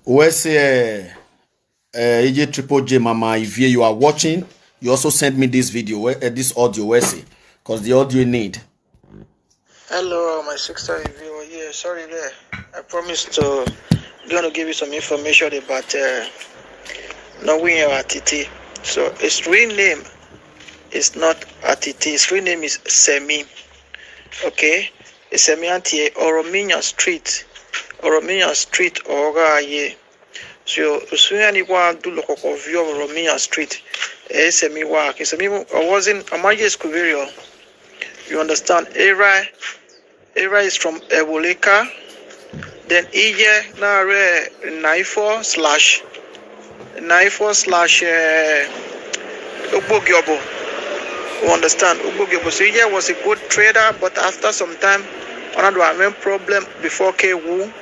Where's AJ Triple J Mama? If you are watching, you also send me this video, this audio, where's it? Because the audio you need. Hello, my sister viewer. Yeah, sorry there. I promised to gonna give you some information about knowing Atiti. So his real name is not Atiti. His real name is Semi. Okay, it's Semi Antie Orominya Street. Orominya Street Oga ye. So usuyani wa do lokoko view of Orominya Street. Semi wa. Semi I wasn't Amaje Scuverio. You understand? Era is from Eboleka. Then Ije na re 94/94/ Ubogyobo. You understand? Ubogyobo. So Ije was a good trader, but after some time, one of the main problem before Kewu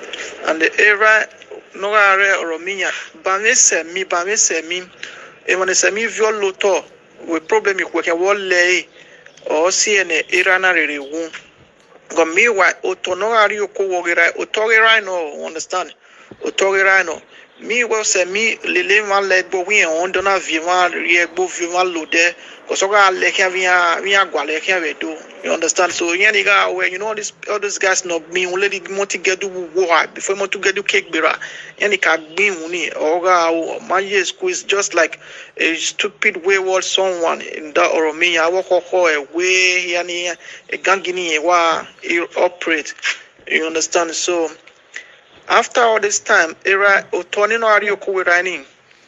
and the era no are Orominya. Bame semi. Even the semi vio loto with problem you can wall lay or see an era na re wu. Meanwhile, Otonori Okowogera, Otogira no, understand? Otogira no. Meanwhile, say me, Lily man led, but we on dona Vima, Riego Vima Lude, Kosoga Lekia Via Gualekia do. You understand? So, Yaniga, where you know all these guys not me, only want to get do war before want to get do cake bera. Yanika Bimuni, Oga, my years quiz just like a stupid wayward someone in that Oromia. I walk away, Yani, a gangini, wa, operate. You understand? So, after all this time, era Otoni no Arioko Wirani,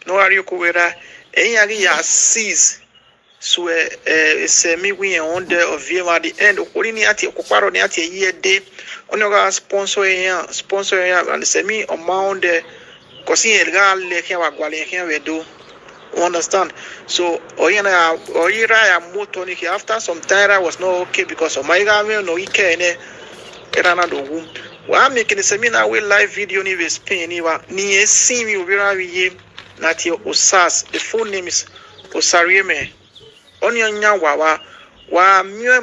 no Arioko Wira, Enyagi ya seize. So semi we on there of view at the end Okolini ati Okoparo ni ati a year day onoga sponsor and semi amount there kosi elga leke wa gwale here we do. You understand? So oyira ya moto ni after some time was not okay because of my game no ike ene erana do wum. Wa making the seminar we live video ni we Spain ni wa ni esi mi obira wiye na ti Osas. The full name is Osarieme. Onyanya wawa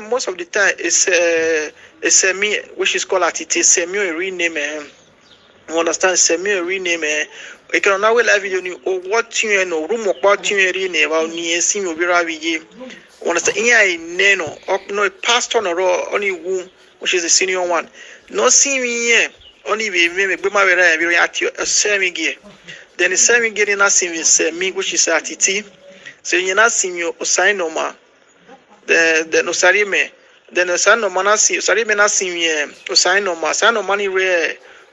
most of the time is a semi which is called Atiti semi rename. You understand? Semi rename. You can now live video ni or what you know room about you rename about ni simi obira wiye. You understand? Iya neno no pastor no only womb which is the senior one. No simi here only we bema we at your semi gear. Then the semi gear in a semi which is Atiti. So you not see you Osainoma, the Osarime, then Osanoma not see Osarime not see me Osainoma, Sanoma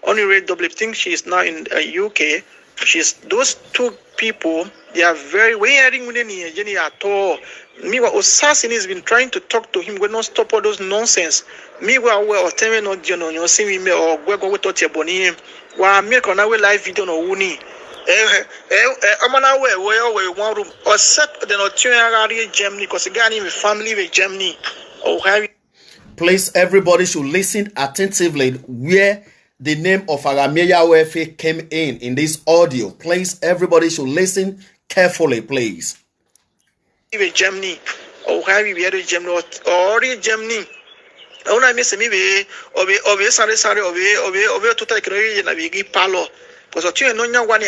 only rare double think she is now in UK. She's those two people, they are very wearing with any Jenny at all. Meanwhile, Osasin has been trying to talk to him, will not stop all those nonsense. Meanwhile, well, tell me not you see me or go with Totiaboni, while make on our live video no Uni. I'm on our way one room or set the Notuary Germany because again in family with Germany or have. Please, everybody should listen attentively where the name of Arameya Wefe came in this audio. Please, everybody should listen carefully, please. With Germany or have you had Germany or Germany? I miss me or Sunday or to take a palo. Because you know one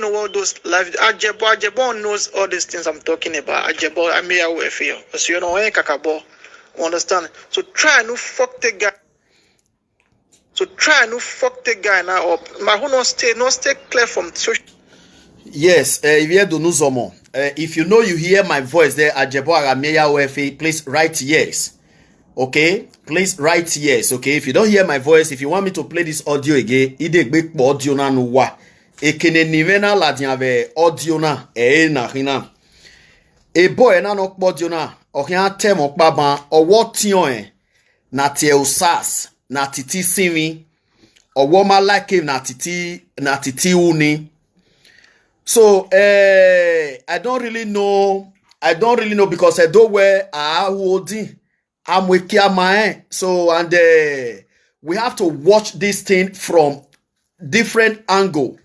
all those live Ajebo knows all these things I'm talking about. Ajebo I may aware feel. So you know kakabo. Understand? So try no fuck the guy now up. My who no stay clear from social. Yes, if you do Nuzomo. If you know you hear my voice there, Ajebo Arameya Wefe, please write yes. Okay, please write yes. Okay, if you don't hear my voice, if you want me to play this audio again, ide big audio na nuwa. Ekene nivena la diave audio na na hina. E boy na no audio na okian temo baba owo tion na tie Osas na titi simi owo ma like na titi uni. So I don't really know because I don't wear holding. I'm with Kiamae. So, and we have to watch this thing from different angle.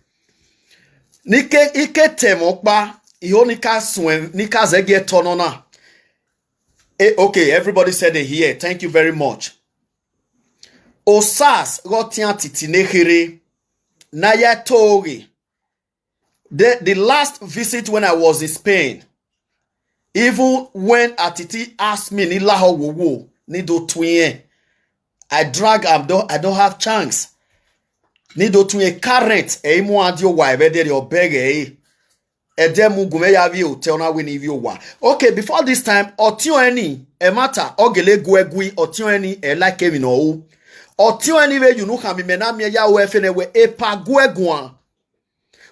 Nike ike temokba, ionika swim, nika zege tonona. Okay, everybody said it here. Thank you very much. Osas gotian titi nekere. Naya Tori. The last visit when I was in Spain, even when Atiti asked me, ni laho wo ni do twin, I drag I don't have chance. Ni do twin current mo adio wa ebede de obege edemu gume ya vi hotel na we ni vi wa. Okay, before this time, otion any e matter ogele guegui otion any e like me no. Otion any we you know can be mena me ya we fe ne we e pa gueguan.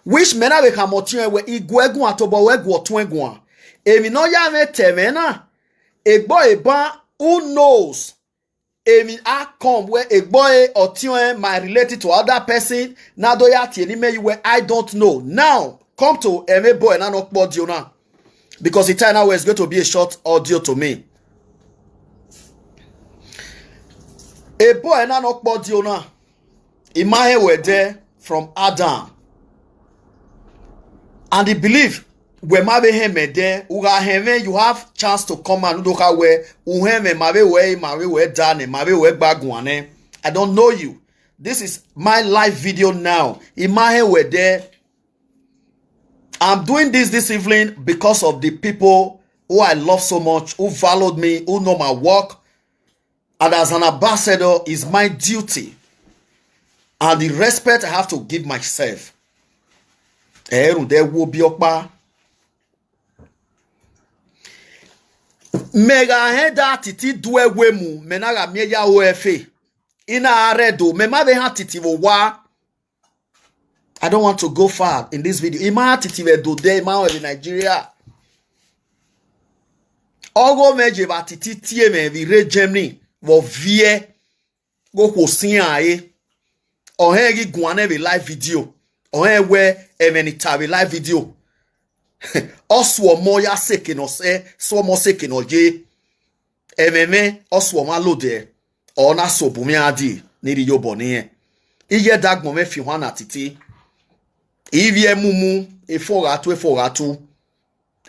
Which mena we can otion we igueguan atobo we gu oton eguan. Emi no ya me temena. Egbo eba who knows? Emi I come where a boy or tion my related to other person na do ya tieni me you where I don't know. Now come to eme boy na no audio now. Because the time now is going to be a short audio to me. A boy na no audio now. Imahe were there from Adam. And he believe we mave heme there, uga heme you have chance to come and udoka we uheme mave we dane mave we bagwane. I don't know you. This is my live video now. Imahe were there. I'm doing this evening because of the people who I love so much, who followed me, who know my work. And as an ambassador, it's my duty and the respect I have to give myself. There will be okpa. Mega heda titi dwe wemu menaga meya ofe. Ina aredo mema be ha titi wo wa. I don't want to go far in this video. Ima titi we do de ima in Nigeria. Ogo meje ba titi tie me vi re Germany wo vie go ko sin aye. Ohe gi guane be live video. Ohe we emeni tabe live video. Oswo mo ya seke no se so mo seke no je ememe oswo ma lode ona so bumi adi ni ri yo boni iye dagmo me fi hwan atiti ivie mumu efora tu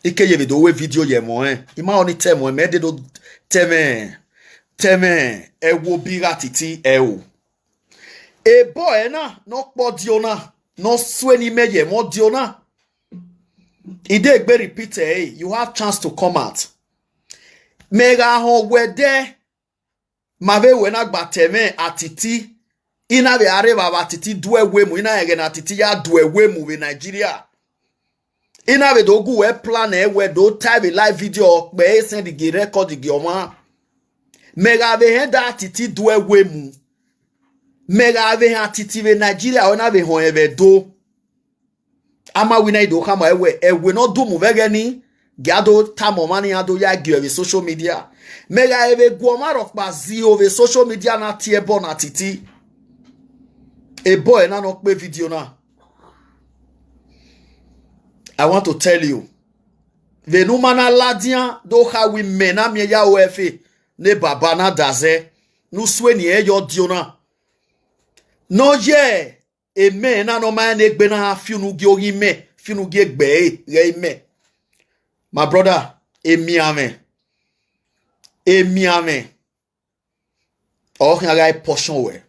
ikeye be do we video ye mo ima oni temo me de do teme ewo bira titi ewo e boy na no podio na no sweni meye mo dio na. Ide gbe repeat you have chance to come out. Mega ho wede mave we na gbateme atiti ina be areba atiti duwe wemu ina ege na atiti ya duwe wemu we Nigeria. Ina be dogu we plan we do type live video be send the record the oma. Mega be henda atiti duwe wemu. Mega be atiti we Nigeria ona be ho ebe do. Ama we na do kama ewe no do mu vegeni gado tamo mani ado ya give social media mega ebe guoma rokpa zi over social media na tie bon atiti e boy na no pe video na. I want to tell you venu mana ladian do ha we mena me ya ofe ne baba na daze nu sweni e yo diona no ye eme na no man egbe na fiunu gi orime fiunu gi egbe re ime. My brother emi ame o kan ga portion we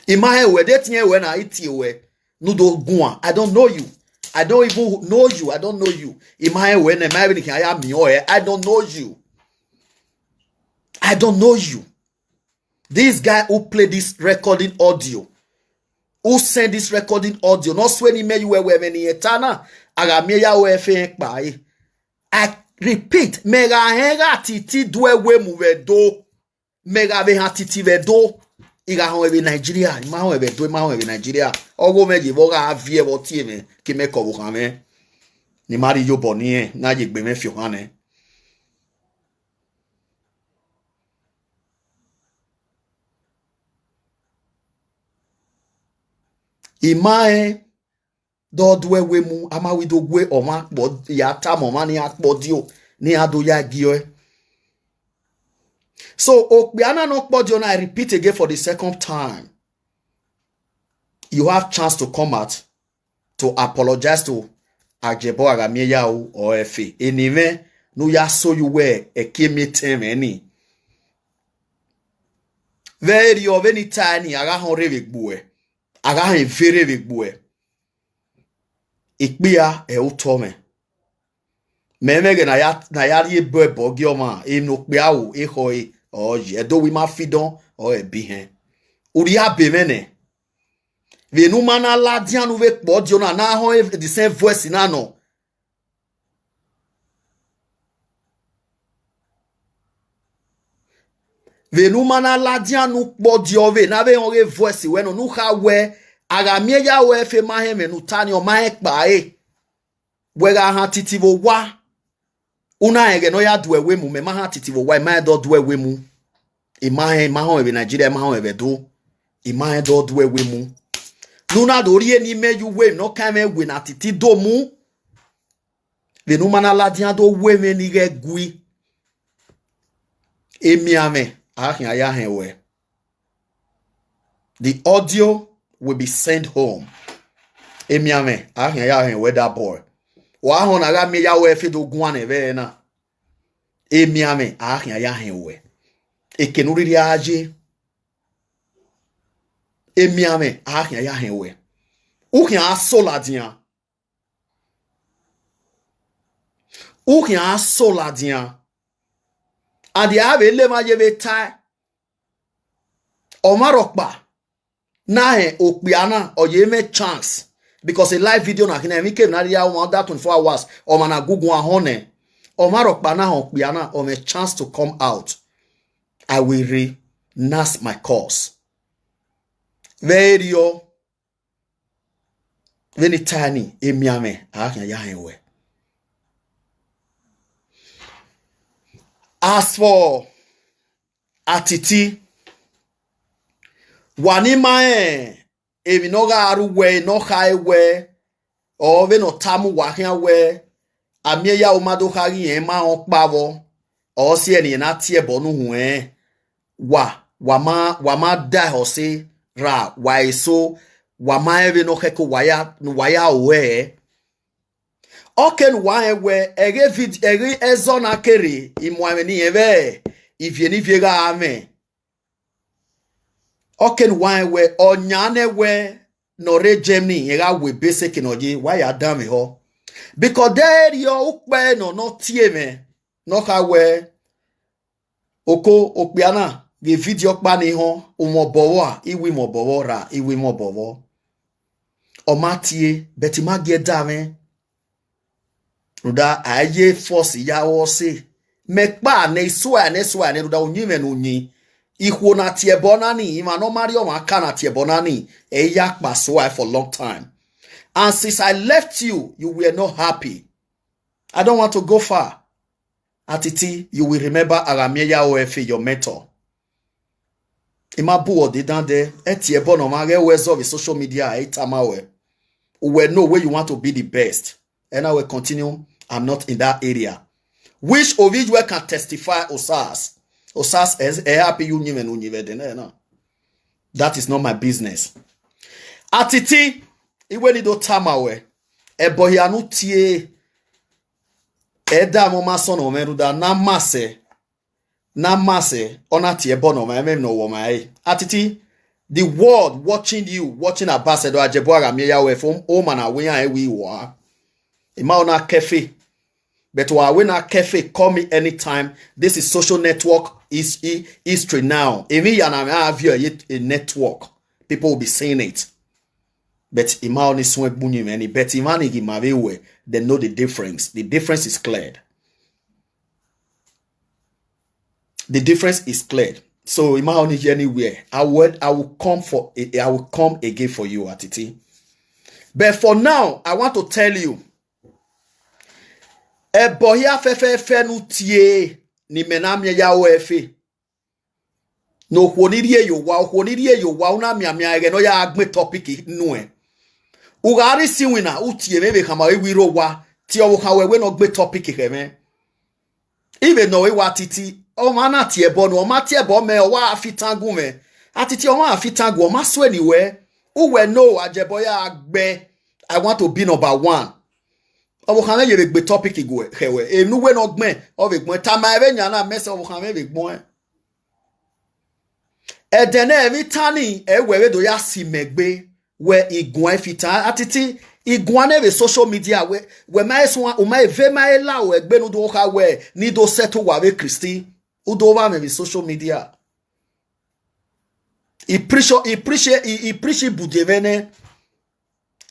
imahe we de tin we na iti we no do gun. I don't know you. I don't even know you. I don't know you. Imahe we na my be kan ya mi o I don't know you. I don't know you. This guy who played this recording audio, who send this recording audio, not sweni me you we many etana aga me ya we fe pa. I repeat, mega henga titi dwe we mu we do mega be ha titi we do iga ho we Nigeria ma ho we do ma ho we Nigeria ogo meji bo ga vie bo tie me ki me ko bu kan me ni mari yo boni e na je gbe me fi han e. Imae do dwe we mu ama we do gwe oma bo ya ta mo ma ni akpodio ni ado ya gio. So okbiana no kpodio na I repeat again for the second time. You have chance to come out to apologize to Ajebo Agamieya or Efe. Anyway, no ya so you were a kemi tem any. Very of any tiny aga hon revik bue. Aga he very big boy. Ikbia e utome. Memege na ya ye boy bogioma e no kbia o e hoi o je do we ma fidon o e bi hen. Uri abe mene. Ve nou mana la dian nou ve kpo diyo na hon e di sen voice na no. Ve nou mana la dian nou kpo diyo ve na ve yon re voice we no nou ka we aga mie ya we fe ma he me nou tani o ma e kpa e. We ga han titi vo wa. Una ege no ya duwe we mu me ma han titi vo wa ma e do duwe we mu. E ma hon e Nigeria ma hon e do. E ma e do duwe we mu. Nuna dorie ni me you we no kame we na titi do mu. Ve nou mana la dian do we me ni ge gui. E mi ame. The audio will be sent home. Emiame, where that boy. Wa hon aga me ya we fi do guane ve na. Emiame, we. E kenuri ri aje. Emiame, we. U kyan asola dian. U kyan asola dian. And the have le ma yeve tai omarokpa na he okpiana or ye me chance because a live video na kina mi came na dia 24 hours o mana gugu ahone omarokpa na okpiana or me chance to come out. I will renounce my cause. Video veni tani emiame ahia ya henwe. As for Atiti, wanima evi no ga aruwe no haiwe o ve no tamu wahia we amie ya umado hagi ema okpavo o si eni na tie bonu hu wama da hose ra wa eso wama evi no heko waya we. Oken waewe ege ezona kere imwameni eve ivieni viega ame. Oken waewe onyane we nore Germany ega we basic inoji waya dame ho. Because there yo ukbe no tie me no ka we oko okbiana ge video kpa ni ho umobowo a iwi mobowo ra iwi mobowo. Omatie betima ge dame. Ruda aye force ya wo se mekpa ne swa ne ruda onyime no nyi ihwo na tie bonani ima no mario maka na tie bonani e yakpa swa for long time. And since I left you were not happy. I don't want to go far. Atiti, you will remember Aramieya OFA, your mentor. Imabu ode dan de etie bono mage wezo of social media etamawe. We know where you want to be the best. And I will continue. I'm not in that area. Which of you can testify Osas? Osas is happy you no. That is not my business. Atiti, iwe ni do tamawe. Ebohianu tie. Eda moma sono meruda na mase ona tie bono ma no woma. Atiti, the world watching you, watching Ambassador Ajeboara Meyawe from Omana we wa. Ima ona kefe. But when I cafe, call me anytime. This is social network is history now. If you have a network, people will be saying it. But imani swe bunyi many. But imani gimavewe, they know the difference. The difference is clear. The difference is clear. So imani anywhere. I will come again for you, Atiti. But for now, I want to tell you. Ebohia fefe nu tie ni menamye ya oefe. No kwonirie yo wa una miamia ege no ya agme topic nuwe. Ugari siwina utie mebe kama wiro wa ti owo kan wewe no gbe topic keme. Even no we watiti o ma na tie bo no o ma tie bo me o wa afitangu me. Atiti o ma afitangu o ma so anywhere. Uwe no Ajeboya agbe. I want to be number 1. Obo kan ye be topic go hewe enu we no gbon of egbon tama ebe nya na message obo kan be gbon edene every tani ewe do ya si megbe where igwan fita atiti igwane ve social media we mai so o mai ve mai la we gbe no do ka we ni do settle wa we Christi u do wa me social media i preach budevene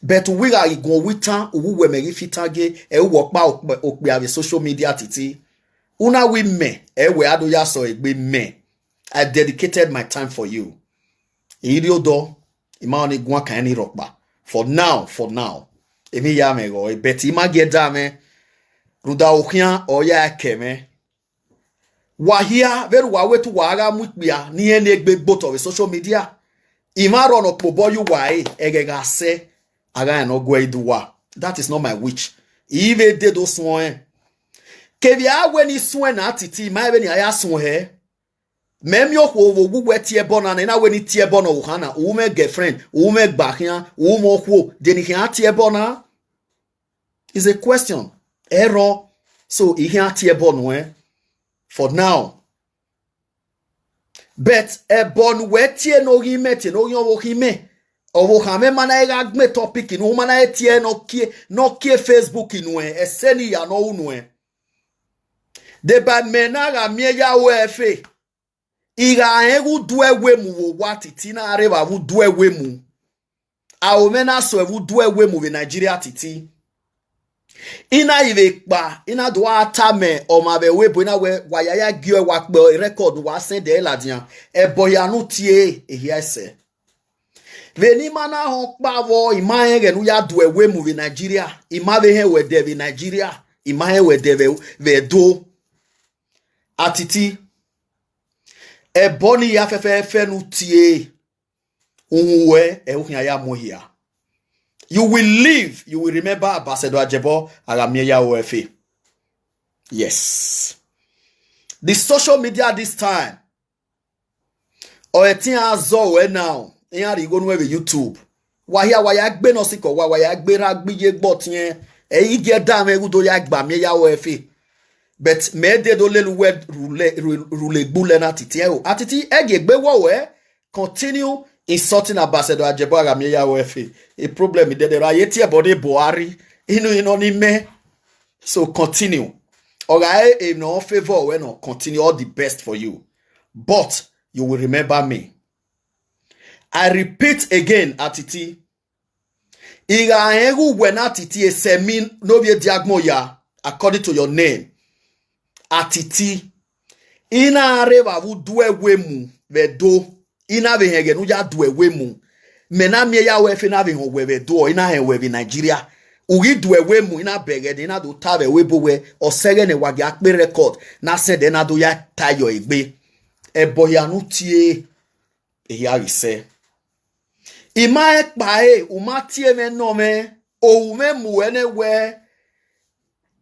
but we are igwan witan owu we me fitage e wo pa okpe ave social media titi una we me e we ado ya so egbe me I dedicated my time for you Iriodo ima oni gwa kan ni rokba for now emi ya me go bet ima geda me ruda okian oya keme wahia veru wa wetu wa aga mukpia ni ene gbegbo to social media ima ron opobo yu wai egega se aga no go eduwa that is not my wish even dey do so kevia weni so na Atiti ma be ni aya so he mem yo ko wo wu tie bona na weni tie bona wo hana wo me girlfriend wo me gbahia wo mo ko de ni hia tie bona is a question error so he hia tie bona for now but e bon we tie no hime tie no yo wo hime owo hame mana ga gme topic no mana tie no kie Facebook inu e seni ya no unu de ba mena ga mie ya wo efe iga egu duewe mu wo Atiti na areba wu duewe mu a o mena so wu duewe mu we Nigeria Atiti ina ive pa ina do atame o ma be webo ina we wayaya giwe wa pe record wa send de ladian e boya nu tie ehia ese veni mana ho pa wo ima ege nu ya duewe mu we Nigeria ima be he we de we Nigeria ima he we de we do Atiti e boni ya fefe nu tie unwe e uhia ya mohia you will live you will remember Ambassador Ajebo Aramieya OFA yes the social media this time o etin azo we now yan ri go nu we YouTube waya gbe no siko waya gbe ra gbiye gbo tien e yi je da me gudo ya gba Amieya OFA but me de do le rule gbule na Atiti o Atiti ege gbe wo we continue insulting Ambassador Ajebo Aramieya OFA a problem de raye tie body Buhari inu ni me so continue oga e no favor we no continue all the best for you but you will remember me I repeat again Atiti iga egu we na Atiti esemin no be diagmo ya according to your name Atiti ina areva wu duewe mu vedo ina be hege nu ya duewe mu mena Amieya OFA na be ho we do ina he we Nigeria ugi duewe mu ina bege de na do tave we bo we osege ne wage akpe record na se de na do ya tayo egbe e boya nu tie e ya rise ima e pa e u ma tie me no me o me mu ene we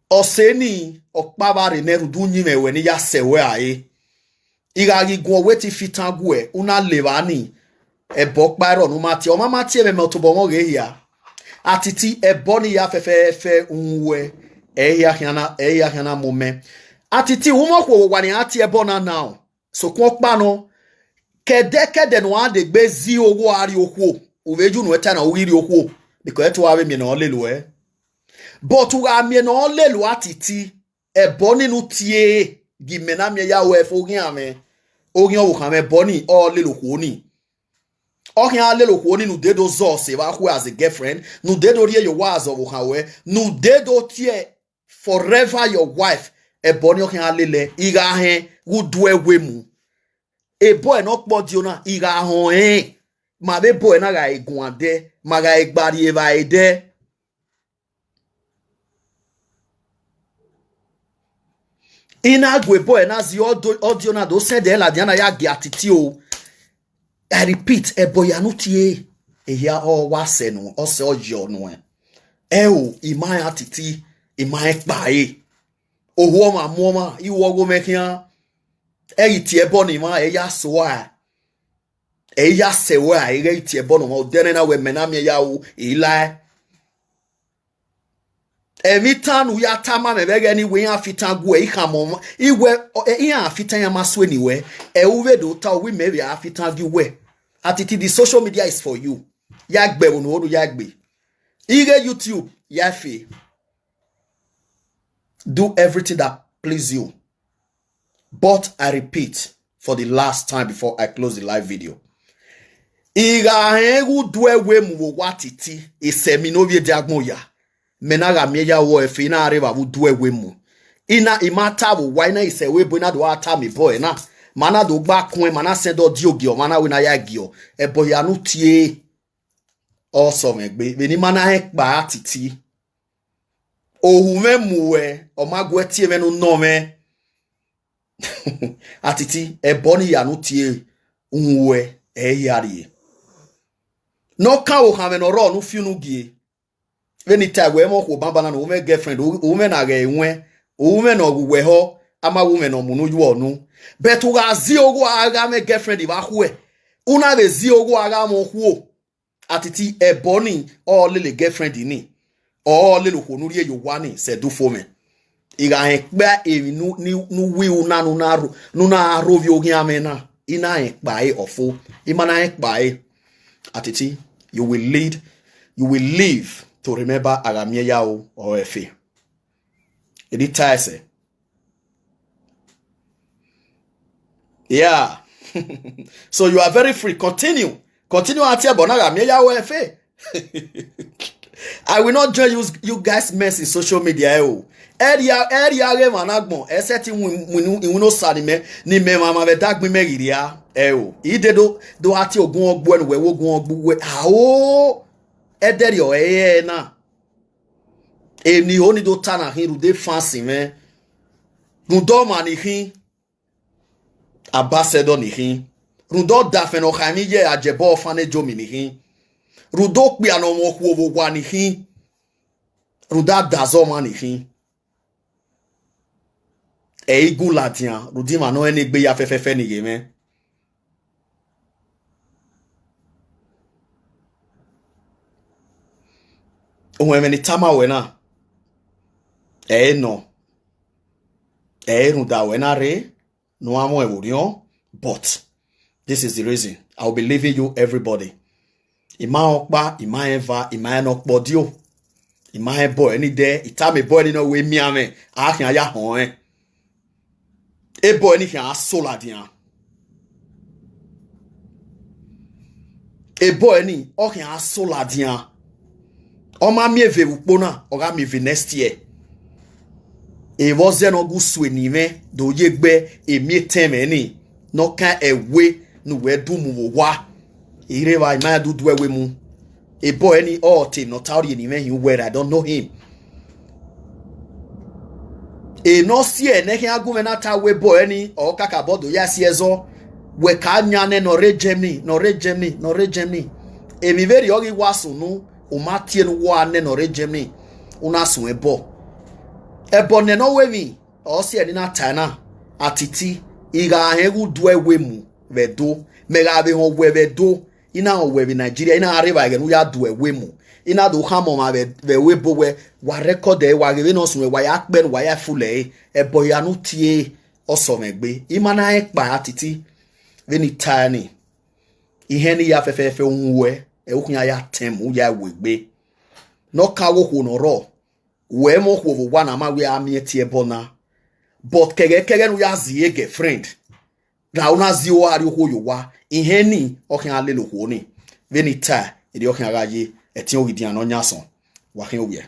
oseni okpabare ne rudu nyime we ni ya sewe aye igagi gwo weti fitangwe una levani ebo kparo nu mati o mama tie me otobo mo ge ya Atiti ebo ni ya fefe unwe e ya hiana mome Atiti umo kwo wa ni ati ebo na now so kon pa no kede no ade gbe zi owo ari okwo oveju no eta na owiri okwo because eto wa me na olelu but wa me na olelu Atiti ebo ni nu tie gimena Amieya OFA ogin ame ogin owo kan me boni o lelu kwo ni ogin a lelu kwo ni nu dedo zo se wa who as a girlfriend nu dedo rie your was owo kan we nu dedo tie forever your wife e boni ogin a lele iga hen wu duewe mu e boy no po di ona iga hon ma be boy na ga egun ade ma ga egbari eva ede ina gwe boy na zi audio na do send la diana ya gi Atiti o I repeat e boy anu tie e ya o wa se no o se ojo no o ima Atiti ima pa owo ma mo ma iwo go mekian e tie bo ni ma e ya so a e ya se wa e tie bo no ma o dere na we mena Amieya o ila Evitan we atama me bege ni we afitan gu e kamo iwe e afitan ya maso anywhere e uwe do ta we maybe afitan gu we Atiti the social media is for you Yagbe uno yagbe. Ige YouTube yafe. Do everything that please you. But I repeat for the last time before I close the live video. Iga hegu dwe we mu watiti iseminovie diagmo ya. Menaga meya wo efe na areva bu dwe we mu. Ina imata bu waina ise we bo na do ata me boy na. Mana do gba kun mana sendo diogio mana we na ya gio. Ebo ya nu tie. Awesome egbe. Beni mana hek ba atiti. Ohume muwe omagwe tie me no no me. Atiti eboni ya nu tie unwe yari. No ka wo kan no ro no fi no gie. Veni tag we mo ko bamba na no me girlfriend o me na ga enwe o me no gwe ho ama wo me no mu no yu onu. Bet u ga zi ogo aga me girlfriend ba hwe. Una be zi ogo aga mo hwo. Atiti eboni o lele girlfriend ni. O lele ko nu rie yo wani se do for me. Iga hekbe emi nu wi una nu na arovi ogi amena. Ina hekbae ofo. Imana hekbae. Atiti, you will live to remember agamie yao or efe. Edit say. Yeah. So you are very free. Continue atia bonaga agamie yao efe. I will not join you guys mess in social media. Area ge managbon eseti winu sanime ni me mama be dagbe megiria ide do ati ogun ogbo enu we ogun ogbo we awo ederi o na eni oni do tana hin rude fancy me rudo mani hin ambassador ni hin rudo dafen o khami ye ajebo fane jomi ni hin rudo pe ano mo ku owo ni hin ruda dazo mani hin Eigu latian, rudima no enigbe ya fefefe ni yeme. Uweme ni tama wena. No. Ruda wena re. No amo eburion. But this is the reason. I'll be leaving you everybody. Ima okba, ima eva, ima enokbo dio. Ima ebo any day. Itame boy ni no we miame. Akin aya hon Ebo ni kan asola dian. Ebo ni o kan asola dian. O ma mi eve ukpona, o ga mi ve next year. E woze no gu sweni me do yegbe emi teme ni. No kan ewe no we du mu wa. Ire wa ma du ewe mu. Ebo ni o te no tauri ni me hin where I don't know him. E no sie ne hin agume na ta we boy ni o kaka bodo ya si ezo we ka nyane no regemi e mi veri ogi wasu nu o matie no wa ne no regemi una sun ebo ne no we mi o sie ni na ta na atiti iga hegu do ewe mu vedo me ga be ho we vedo ina o we bi Nigeria ina arriba again we ya do ewe mu ina do hamo ma be we bo we wa record e wa give no sun wa ya pe wa ya fule e boya nu tie osomegbe imana e pa atiti veni tani ihe ni ya fefefe unwe e okunya ya tem u ya wegbe no ka wo ko no ro we mo ko wo na ma we ami tie bona but kege nu ya zie ge friend na una zi o ari ko yo wa ihe ni okin ale lo ko ni veni ta ide okin agaye etin ogidian no nyason wa kin owie